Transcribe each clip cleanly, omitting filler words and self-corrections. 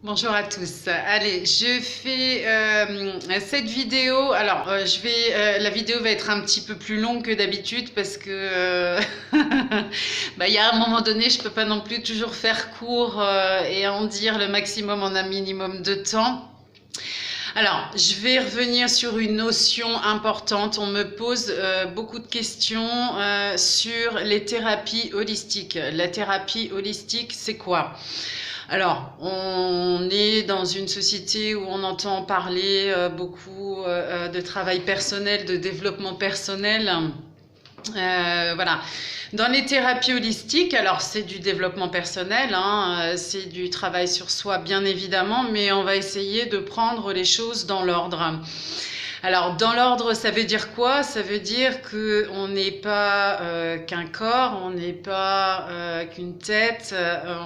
Bonjour à tous. Allez, je fais cette vidéo. Alors, la vidéo va être un petit peu plus longue que d'habitude parce que il y a un moment donné, je peux pas non plus toujours faire court et en dire le maximum en un minimum de temps. Alors, je vais revenir sur une notion importante. On me pose beaucoup de questions sur les thérapies holistiques. La thérapie holistique, c'est quoi? Alors, on est dans une société où on entend parler beaucoup de travail personnel, de développement personnel. Voilà. Dans les thérapies holistiques, alors c'est du développement personnel, hein, c'est du travail sur soi bien évidemment, mais on va essayer de prendre les choses dans l'ordre. Alors, dans l'ordre, ça veut dire quoi? Ça veut dire qu'on n'est pas qu'un corps, on n'est pas qu'une tête,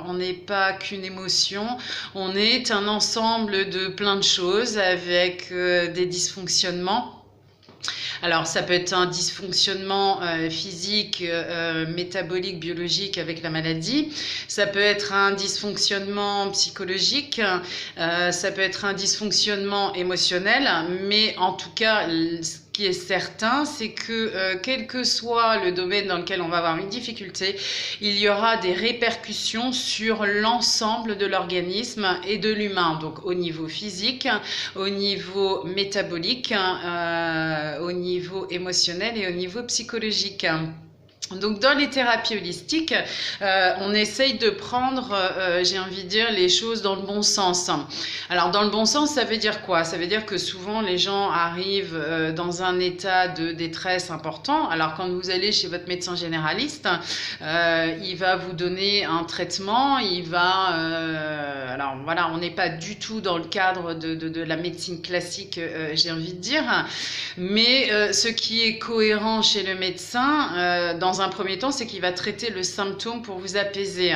on n'est pas qu'une émotion, on est un ensemble de plein de choses avec des dysfonctionnements. Alors, ça peut être un dysfonctionnement physique, métabolique, biologique avec la maladie. Ça peut être un dysfonctionnement psychologique. Ça peut être un dysfonctionnement émotionnel. Mais en tout cas, ce qui est certain, c'est que quel que soit le domaine dans lequel on va avoir une difficulté, il y aura des répercussions sur l'ensemble de l'organisme et de l'humain. Donc, au niveau physique, au niveau métabolique, au niveau émotionnel et au niveau psychologique. Donc dans les thérapies holistiques, on essaye de prendre, j'ai envie de dire, les choses dans le bon sens. Alors dans le bon sens, ça veut dire quoi? Ça veut dire que souvent les gens arrivent dans un état de détresse important. Alors quand vous allez chez votre médecin généraliste, il va vous donner un traitement, alors voilà, on n'est pas du tout dans le cadre de la médecine classique, j'ai envie de dire, mais ce qui est cohérent chez le médecin, dans un premier temps, c'est qu'il va traiter le symptôme pour vous apaiser.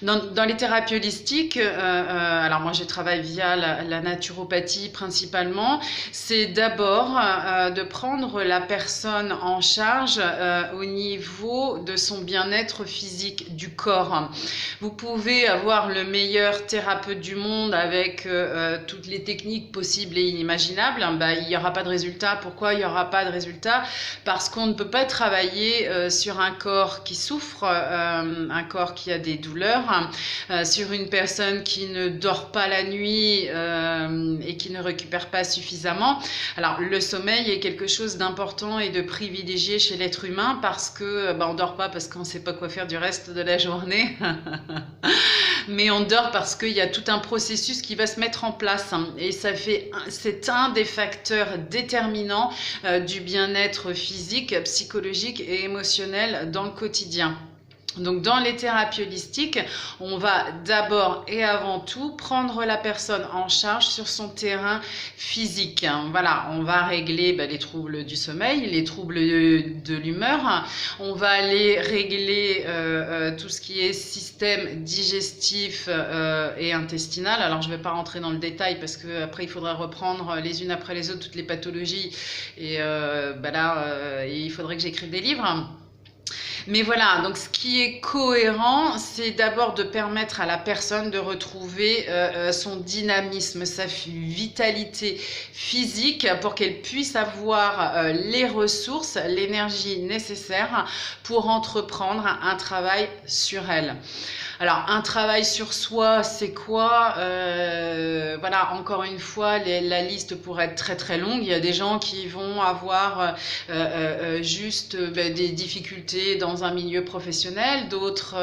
Dans les thérapies holistiques, alors moi je travaille via la naturopathie principalement, c'est d'abord de prendre la personne en charge au niveau de son bien-être physique du corps. Vous pouvez avoir le meilleur thérapeute du monde avec toutes les techniques possibles et inimaginables, il n'y aura pas de résultat. Pourquoi il n'y aura pas de résultat? Parce qu'on ne peut pas travailler sur un corps qui souffre, un corps qui a des douleurs, sur une personne qui ne dort pas la nuit et qui ne récupère pas suffisamment. Alors le sommeil est quelque chose d'important et de privilégié chez l'être humain parce que on dort pas parce qu'on ne sait pas quoi faire du reste de la journée. Mais on dort parce qu'il y a tout un processus qui va se mettre en place et c'est un des facteurs déterminants du bien-être physique, psychologique et émotionnel dans le quotidien. Donc dans les thérapies holistiques, on va d'abord et avant tout prendre la personne en charge sur son terrain physique. Voilà, on va régler les troubles du sommeil, les troubles de l'humeur, on va aller régler tout ce qui est système digestif et intestinal. Alors je ne vais pas rentrer dans le détail parce qu'après il faudra reprendre les unes après les autres toutes les pathologies et il faudrait que j'écrive des livres. Mais voilà, donc ce qui est cohérent, c'est d'abord de permettre à la personne de retrouver son dynamisme, sa vitalité physique pour qu'elle puisse avoir les ressources, l'énergie nécessaire pour entreprendre un travail sur elle. Alors, un travail sur soi, c'est quoi? Voilà, encore une fois, la liste pourrait être très très longue. Il y a des gens qui vont avoir juste des difficultés dans un milieu professionnel, d'autres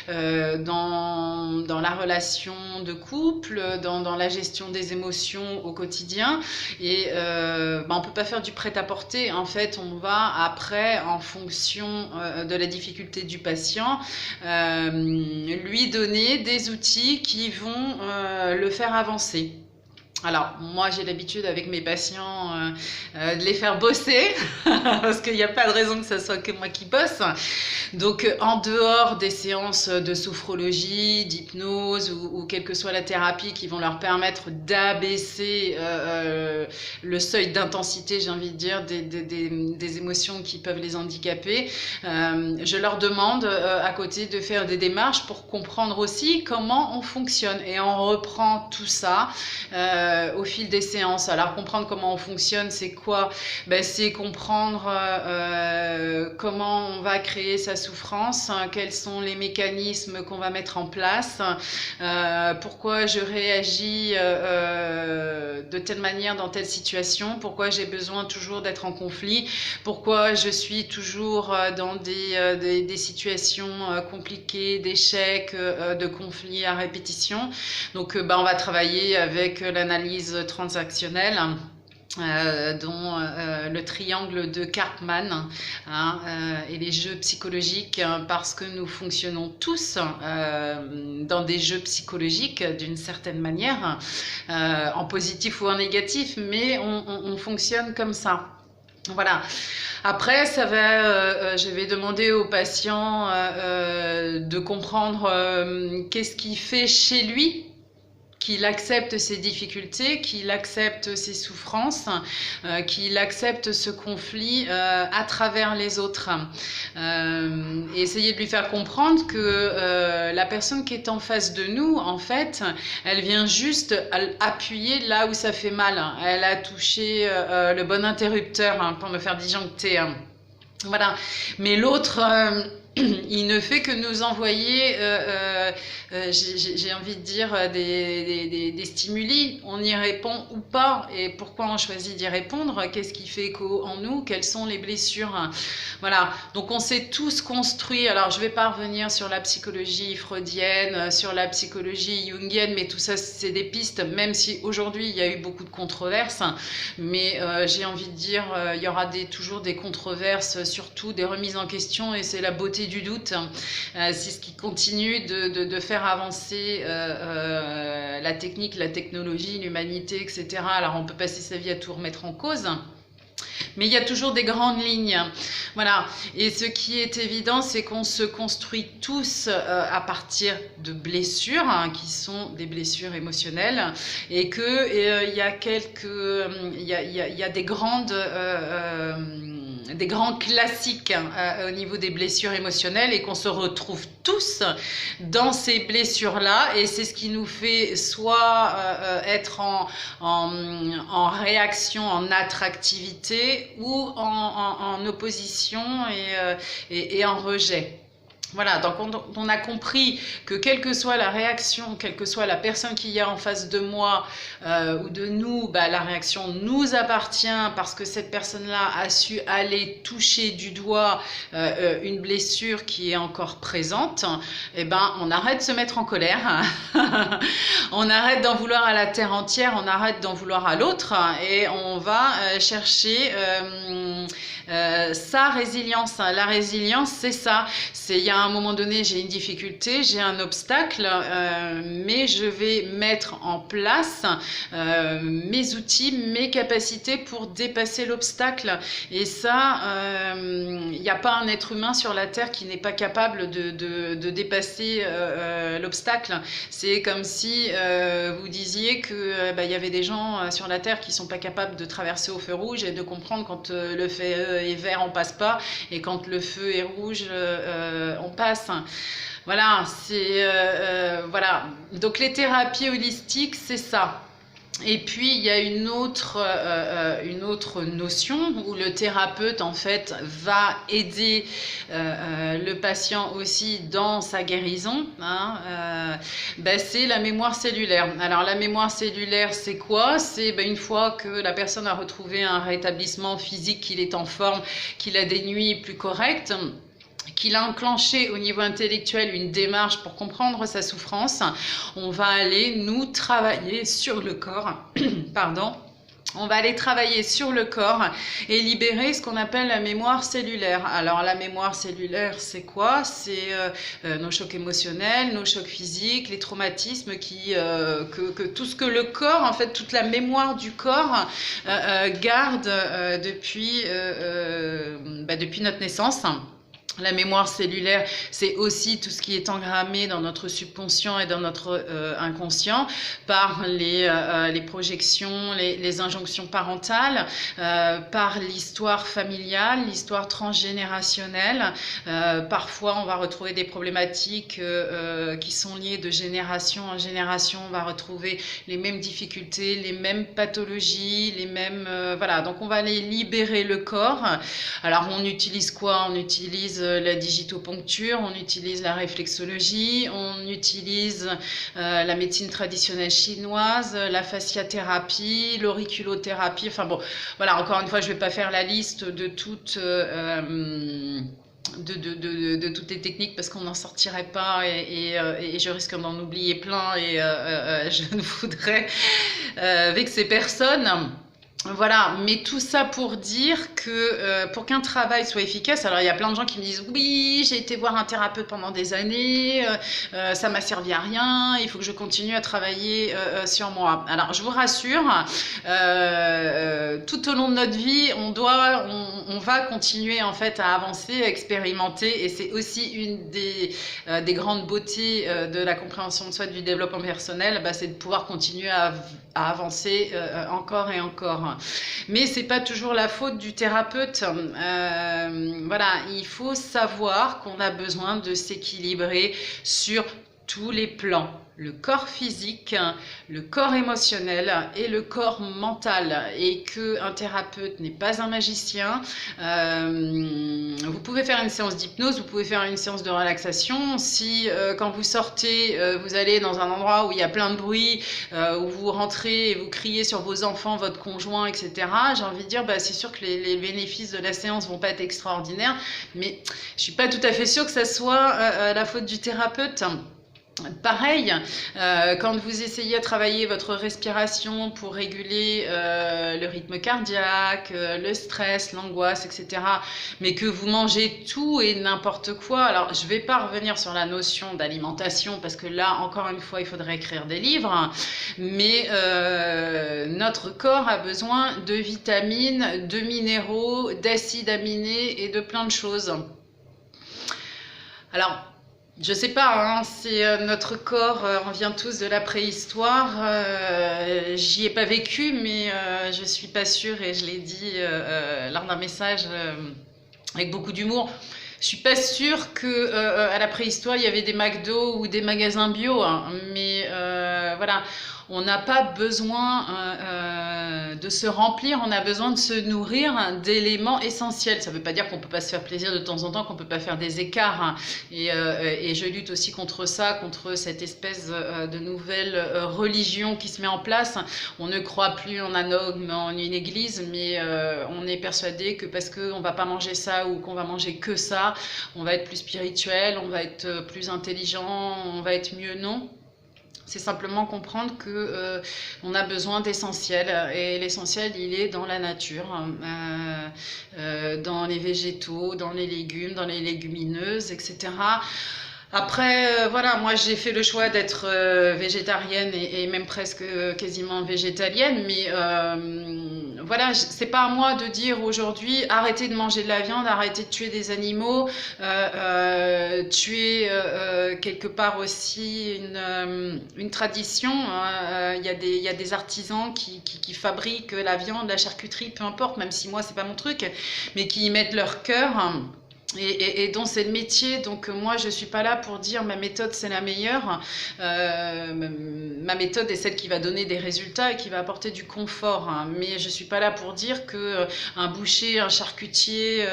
dans la relation de couple, dans la gestion des émotions au quotidien. Et on ne peut pas faire du prêt-à-porter. En fait, on va après, en fonction de la difficulté du patient, lui donner des outils qui vont le faire avancer. Alors, moi, j'ai l'habitude avec mes patients de les faire bosser, parce qu'il n'y a pas de raison que ce soit que moi qui bosse. Donc, en dehors des séances de sophrologie, d'hypnose ou quelle que soit la thérapie qui vont leur permettre d'abaisser le seuil d'intensité, j'ai envie de dire, des émotions qui peuvent les handicaper, je leur demande à côté de faire des démarches pour comprendre aussi comment on fonctionne. Et on reprend tout ça au fil des séances. Alors comprendre comment on fonctionne, c'est quoi? Ben, c'est comprendre comment on va créer sa souffrance, quels sont les mécanismes qu'on va mettre en place, pourquoi je réagis de telle manière dans telle situation, pourquoi j'ai besoin toujours d'être en conflit, pourquoi je suis toujours dans des situations compliquées, d'échecs, de conflits à répétition. Donc on va travailler avec l'analyse transactionnelle, dont le triangle de Karpman, et les jeux psychologiques, parce que nous fonctionnons tous dans des jeux psychologiques d'une certaine manière, en positif ou en négatif, mais on fonctionne comme ça. Voilà. Après, je vais demander aux patients de comprendre qu'est-ce qui fait chez lui qu'il accepte ses difficultés, qu'il accepte ses souffrances, qu'il accepte ce conflit à travers les autres. Et essayer de lui faire comprendre que la personne qui est en face de nous, en fait, elle vient juste appuyer là où ça fait mal. Elle a touché le bon interrupteur pour me faire disjoncter. Voilà. Mais l'autre... il ne fait que nous envoyer, j'ai envie de dire, des stimuli. On y répond ou pas. Et pourquoi on choisit d'y répondre? Qu'est-ce qui fait écho en nous? Quelles sont les blessures? Voilà. Donc on s'est tous construits. Alors je ne vais pas revenir sur la psychologie freudienne, sur la psychologie jungienne, mais tout ça c'est des pistes, même si aujourd'hui il y a eu beaucoup de controverses. Mais j'ai envie de dire, il y aura toujours des controverses, surtout des remises en question, et c'est la beauté du doute. C'est ce qui continue de faire avancer la technique, la technologie, l'humanité, etc. Alors on peut passer sa vie à tout remettre en cause, mais il y a toujours des grandes lignes. Voilà. Et ce qui est évident, c'est qu'on se construit tous à partir de blessures, qui sont des blessures émotionnelles, et que il y a des grands classiques au niveau des blessures émotionnelles, et qu'on se retrouve tous dans ces blessures-là, et c'est ce qui nous fait soit être en réaction, en attractivité, ou en opposition et en rejet. Voilà, donc on a compris que quelle que soit la réaction, quelle que soit la personne qui y a en face de moi ou de nous, la réaction nous appartient, parce que cette personne-là a su aller toucher du doigt une blessure qui est encore présente. Et on arrête de se mettre en colère, on arrête d'en vouloir à la terre entière, on arrête d'en vouloir à l'autre, et on va chercher sa résilience. La résilience, c'est ça. Il y a un moment donné, j'ai une difficulté, j'ai un obstacle, mais je vais mettre en place mes outils, mes capacités pour dépasser l'obstacle. Et ça, il n'y a pas un être humain sur la Terre qui n'est pas capable de dépasser l'obstacle. C'est comme si vous disiez que y avait des gens sur la Terre qui ne sont pas capables de traverser au feu rouge et de comprendre quand le feu est vert, on passe pas, et quand le feu est rouge, on passe. Voilà, voilà. Donc les thérapies holistiques, c'est ça. Et puis il y a une autre notion où le thérapeute en fait va aider le patient aussi dans sa guérison, c'est la mémoire cellulaire. Alors la mémoire cellulaire, c'est quoi? C'est une fois que la personne a retrouvé un rétablissement physique, qu'il est en forme, qu'il a des nuits plus correctes, qu'il a enclenché au niveau intellectuel une démarche pour comprendre sa souffrance, on va aller nous travailler sur le corps, pardon, On va aller travailler sur le corps et libérer ce qu'on appelle la mémoire cellulaire. Alors la mémoire cellulaire, c'est quoi? C'est nos chocs émotionnels, nos chocs physiques, les traumatismes que tout ce que le corps, en fait, toute la mémoire du corps garde depuis notre naissance. La mémoire cellulaire, c'est aussi tout ce qui est engrammé dans notre subconscient et dans notre inconscient par les projections, les injonctions parentales, par l'histoire familiale, l'histoire transgénérationnelle. Parfois, on va retrouver des problématiques qui sont liées de génération en génération. On va retrouver les mêmes difficultés, les mêmes pathologies, les mêmes... voilà, donc on va aller libérer le corps. Alors, on utilise quoi? On utilise la digitoponcture, on utilise la réflexologie, on utilise la médecine traditionnelle chinoise, la fasciathérapie, l'auriculothérapie, enfin bon, voilà, encore une fois, je ne vais pas faire la liste de toutes... de toutes les techniques parce qu'on n'en sortirait pas et je risque d'en oublier plein et je ne voudrais vexer personne. Voilà, mais tout ça pour dire que pour qu'un travail soit efficace, alors il y a plein de gens qui me disent oui, j'ai été voir un thérapeute pendant des années, ça m'a servi à rien, il faut que je continue à travailler sur moi. Alors je vous rassure, tout au long de notre vie, on va continuer en fait à avancer, à expérimenter, et c'est aussi une des grandes beautés de la compréhension de soi, du développement personnel, c'est de pouvoir continuer à avancer encore et encore. Mais c'est pas toujours la faute du thérapeute. Voilà, il faut savoir qu'on a besoin de s'équilibrer sur tous les plans. Le corps physique, le corps émotionnel et le corps mental, et qu'un thérapeute n'est pas un magicien. Vous pouvez faire une séance d'hypnose, vous pouvez faire une séance de relaxation. Si quand vous sortez, vous allez dans un endroit où il y a plein de bruit, où vous rentrez et vous criez sur vos enfants, votre conjoint, etc., j'ai envie de dire, c'est sûr que les bénéfices de la séance vont pas être extraordinaires, mais je suis pas tout à fait sûre que ça soit la faute du thérapeute. Pareil, quand vous essayez à travailler votre respiration pour réguler le rythme cardiaque, le stress, l'angoisse, etc., mais que vous mangez tout et n'importe quoi, alors je ne vais pas revenir sur la notion d'alimentation parce que là, encore une fois, il faudrait écrire des livres, mais notre corps a besoin de vitamines, de minéraux, d'acides aminés et de plein de choses. Alors, je sais pas, hein, c'est notre corps, on vient tous de la préhistoire, j'y ai pas vécu, mais je suis pas sûre, et je l'ai dit lors d'un message avec beaucoup d'humour, je suis pas sûre que à la préhistoire il y avait des McDo ou des magasins bio, hein, mais voilà, on n'a pas besoin de se remplir, on a besoin de se nourrir d'éléments essentiels. Ça ne veut pas dire qu'on ne peut pas se faire plaisir de temps en temps, qu'on ne peut pas faire des écarts, hein. Et je lutte aussi contre ça, contre cette espèce de nouvelle religion qui se met en place. On ne croit plus en un dogme, en une église, mais on est persuadé que parce qu'on ne va pas manger ça ou qu'on va manger que ça, on va être plus spirituel, on va être plus intelligent, on va être mieux. Non. C'est simplement comprendre que on a besoin d'essentiel, et l'essentiel il est dans la nature, dans les végétaux, dans les légumes, dans les légumineuses, etc. Après, voilà, moi j'ai fait le choix d'être végétarienne et même presque quasiment végétalienne, mais voilà, c'est pas à moi de dire aujourd'hui arrêtez de manger de la viande, arrêtez de tuer des animaux, tuer quelque part aussi une tradition. Il y a des artisans qui fabriquent la viande, la charcuterie, peu importe, même si moi c'est pas mon truc, mais qui y mettent leur cœur. Et dont c'est le métier, donc moi je suis pas là pour dire ma méthode c'est la meilleure, ma méthode est celle qui va donner des résultats et qui va apporter du confort, hein. Mais je suis pas là pour dire que un boucher, un charcutier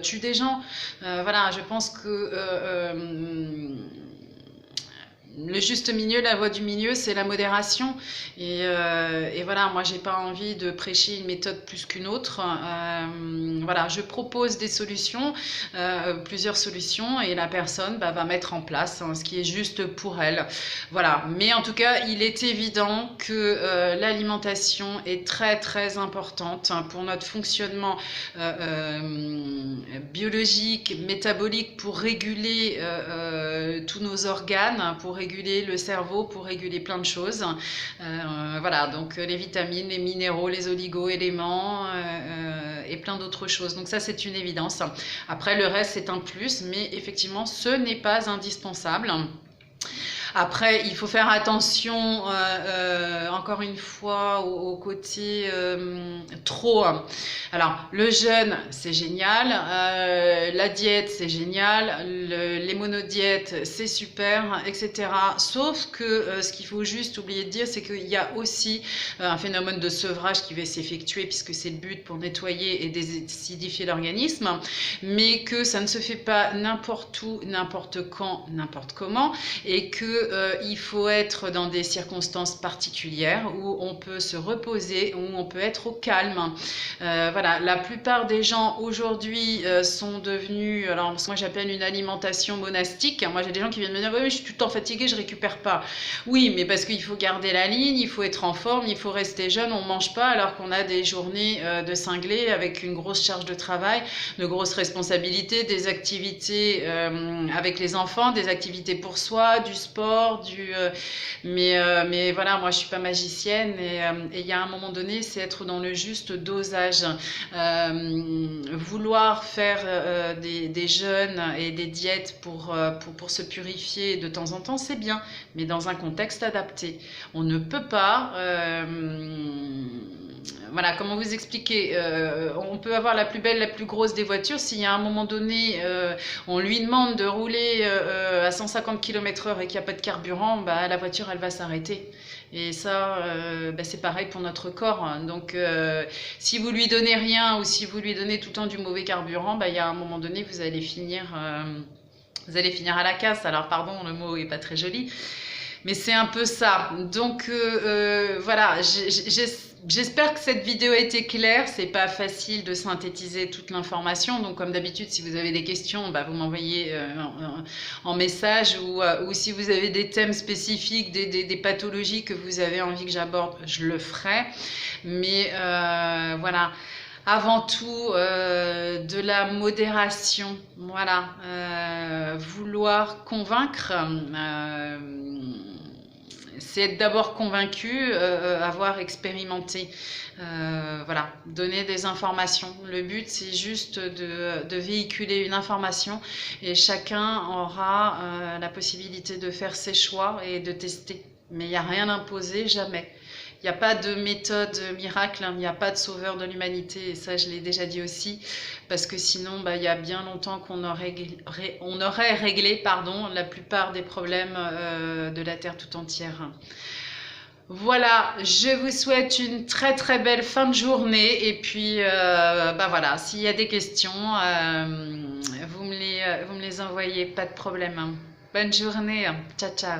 tue des gens. Voilà, je pense que le juste milieu, la voie du milieu, c'est la modération. Et voilà, moi, j'ai pas envie de prêcher une méthode plus qu'une autre. Voilà, je propose des solutions, plusieurs solutions, et la personne va mettre en place ce qui est juste pour elle. Voilà, mais en tout cas, il est évident que l'alimentation est très très importante pour notre fonctionnement biologique, métabolique, pour réguler tous nos organes, pour réguler le cerveau, pour réguler plein de choses. Voilà, donc les vitamines, les minéraux, les oligo-éléments et plein d'autres choses. Donc ça, c'est une évidence. Après, le reste, c'est un plus, mais effectivement, ce n'est pas indispensable. Après, il faut faire attention, encore une fois, au côté trop. Alors, le jeûne, c'est génial. La diète, c'est génial. Les monodiètes, c'est super, etc. Sauf que ce qu'il faut juste oublier de dire, c'est qu'il y a aussi un phénomène de sevrage qui va s'effectuer, puisque c'est le but pour nettoyer et désacidifier l'organisme, mais que ça ne se fait pas n'importe où, n'importe quand, n'importe comment, et que il faut être dans des circonstances particulières où on peut se reposer, où on peut être au calme. Voilà, la plupart des gens aujourd'hui sont devenus, alors moi j'appelle une alimentation monastique. Moi j'ai des gens qui viennent me dire oui, je suis tout le temps fatiguée, je récupère pas. Oui, mais parce qu'il faut garder la ligne, il faut être en forme, il faut rester jeune, on mange pas alors qu'on a des journées de cinglés avec une grosse charge de travail, de grosses responsabilités, des activités avec les enfants, des activités pour soi, du sport, mais voilà, moi je suis pas magicienne, et il y a un moment donné, c'est être dans le juste dosage. Vouloir faire des jeûnes et des diètes pour se purifier de temps en temps, c'est bien, mais dans un contexte adapté. On ne peut pas voilà, comment vous expliquer, on peut avoir la plus belle, la plus grosse des voitures, s'il y a un moment donné, on lui demande de rouler à 150 km/h et qu'il n'y a pas de carburant, la voiture, elle va s'arrêter. Et ça, c'est pareil pour notre corps. Donc, si vous lui donnez rien, ou si vous lui donnez tout le temps du mauvais carburant, il y a un moment donné, vous allez finir à la casse. Alors, pardon, le mot est pas très joli, mais c'est un peu ça. Donc, voilà, j'espère que cette vidéo a été claire. C'est pas facile de synthétiser toute l'information. Donc, comme d'habitude, si vous avez des questions, vous m'envoyez en message, ou si vous avez des thèmes spécifiques, des pathologies que vous avez envie que j'aborde, je le ferai. Mais voilà. Avant tout, de la modération. Voilà. Vouloir convaincre, c'est être d'abord convaincu, avoir expérimenté. Voilà, donner des informations. Le but, c'est juste de véhiculer une information, et chacun aura la possibilité de faire ses choix et de tester. Mais il n'y a rien imposé, jamais. Il n'y a pas de méthode miracle, il n'y a pas de sauveur de l'humanité, et ça je l'ai déjà dit aussi, parce que sinon il y a bien longtemps qu'on aurait réglé la plupart des problèmes de la Terre tout entière. Voilà, je vous souhaite une très très belle fin de journée, et puis voilà, s'il y a des questions, vous me les envoyez, pas de problème. Bonne journée, ciao ciao.